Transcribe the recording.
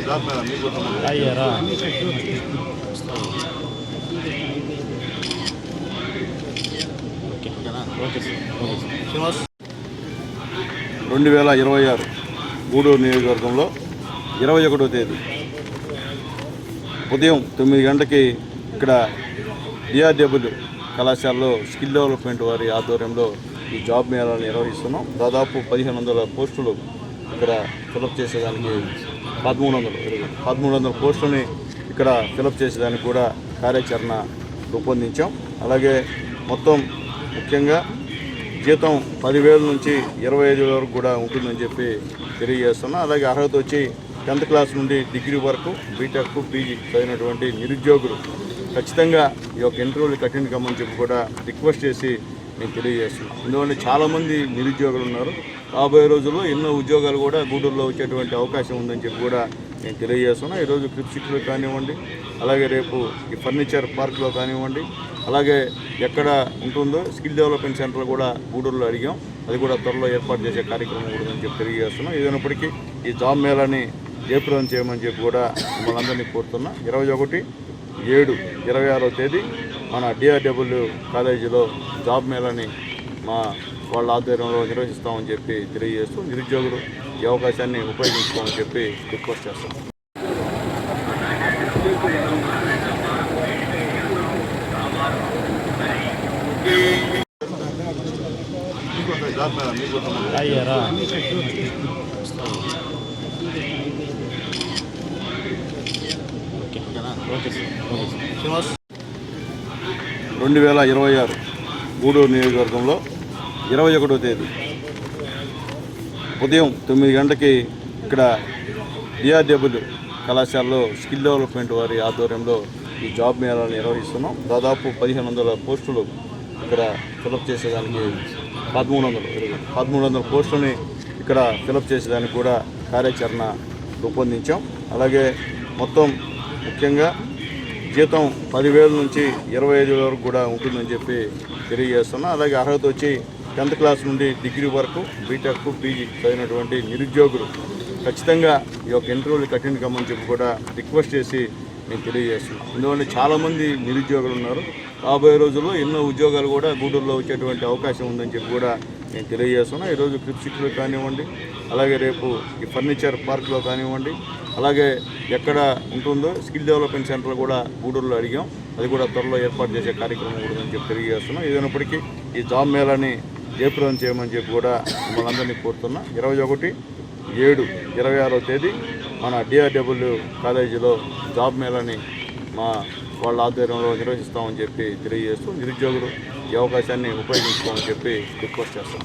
అయ్యారా 2026 గూడూరు నియోజకవర్గంలో 21వ తేదీ ఉదయం 9 గంటలకి ఇక్కడ డిఆర్డబ్ల్యూ కళాశాలలో స్కిల్ డెవలప్మెంట్ వారి ఆధ్వర్యంలో ఈ జాబ్ మేళాలను నిర్వహిస్తున్నాం. దాదాపు 1500 పోస్టులు ఇక్కడ ఫిలప్ చేసేదానికి 1300 పోస్టులని ఇక్కడ ఫిలప్ చేసేదానికి కూడా కార్యాచరణ రూపొందించాం. అలాగే మొత్తం ముఖ్యంగా జీతం 10,000 నుంచి 25,000 వరకు కూడా ఉంటుందని చెప్పి తెలియజేస్తున్నాం. అలాగే అర్హత వచ్చి 10th క్లాస్ నుండి డిగ్రీ వరకు బీటెక్ పీజీ చదివినటువంటి నిరుద్యోగులు ఖచ్చితంగా ఈ యొక్క ఇంటర్వ్యూలు అటెండ్ కమ్మని చెప్పి కూడా రిక్వెస్ట్ చేసి నేను తెలియజేస్తున్నాను. ఎందుకంటే చాలామంది నిరుద్యోగులు ఉన్నారు. రాబోయే రోజుల్లో ఎన్నో ఉద్యోగాలు కూడా గూడూరులో వచ్చేటువంటి అవకాశం ఉందని చెప్పి కూడా నేను తెలియజేస్తున్నాను. ఈరోజు క్రిప్ సిటీలో కానివ్వండి, అలాగే రేపు ఈ ఫర్నిచర్ పార్క్లో కానివ్వండి, అలాగే ఎక్కడ ఉంటుందో స్కిల్ డెవలప్మెంట్ సెంటర్ కూడా గూడూరులో అడిగాం. అది కూడా త్వరలో ఏర్పాటు చేసే కార్యక్రమం కూడా అని చెప్పి తెలియజేస్తున్నాం. ఏదైనప్పటికీ ఈ జాబ్ మేళాని జయప్రదం చేయమని చెప్పి కూడా మిమ్మల్ని అందరినీ కోరుతున్నా. 21/7/26వ తేదీ మన డిఆర్డబ్ల్యూ కాలేజీలో జాబ్ మేళాని వాళ్ళ ఆధ్వర్యంలో నిర్వహిస్తామని చెప్పి తెలియజేస్తూ నిరుద్యోగులు ఈ అవకాశాన్ని ఉపయోగించుకోమని చెప్పి రిక్వెస్ట్ చేస్తాం. అయ్యారా 2026 గూడూరు నియోజకవర్గంలో 21వ తేదీ ఉదయం 9 గంటలకి ఇక్కడ డిఆర్డబ్ల్యూ కళాశాలలో స్కిల్ డెవలప్మెంట్ వారి ఆధ్వర్యంలో ఈ జాబ్ మేళాలను నిర్వహిస్తున్నాం. దాదాపు 1500 పోస్టులు ఇక్కడ ఫిలప్ చేసేదానికి 1300 పోస్టులని ఇక్కడ ఫిలప్ చేసేదానికి కూడా కార్యాచరణ రూపొందించాం. అలాగే మొత్తం ముఖ్యంగా జీతం 10,000 నుంచి 25,000 వరకు కూడా ఉంటుందని చెప్పి తెలియజేస్తున్నాం. అలాగే అర్హత వచ్చి 10th క్లాస్ నుండి డిగ్రీ వరకు బీటెక్ పీజీ చదివినటువంటి నిరుద్యోగులు ఖచ్చితంగా ఈ యొక్క ఇంటర్వ్యూలు అటెండ్ కమ్మని చెప్పి కూడా రిక్వెస్ట్ చేసి నేను తెలియజేస్తున్నాను. ఎందుకంటే చాలామంది నిరుద్యోగులు ఉన్నారు. రాబోయే రోజుల్లో ఎన్నో ఉద్యోగాలు కూడా గూడూరులో వచ్చేటువంటి అవకాశం ఉందని చెప్పి కూడా నేను తెలియజేస్తున్నాను. ఈరోజు క్రిప్ సిటీలో కానివ్వండి, అలాగే రేపు ఈ ఫర్నిచర్ పార్క్లో కానివ్వండి, అలాగే ఎక్కడ ఉంటుందో స్కిల్ డెవలప్మెంట్ సెంటర్ కూడా గూడూరులో అడిగాం. అది కూడా త్వరలో ఏర్పాటు చేసే కార్యక్రమం కూడా అని చెప్పి తెలియజేస్తున్నాం. ఏదైనప్పటికీ ఈ జాబ్ మేళాని జయప్రదం చేయమని చెప్పి కూడా మిమ్మల్ని అందరినీ కోరుతున్నా. 21/7/26వ తేదీ మన డిఆర్డబ్ల్యూ కాలేజీలో జాబ్ మేళాని వాళ్ళ ఆధ్వర్యంలో నిర్వహిస్తామని చెప్పి తెలియజేస్తూ నిరుద్యోగులు ఈ అవకాశాన్ని ఉపయోగించుకోమని చెప్పి రిక్వెస్ట్ చేస్తాం.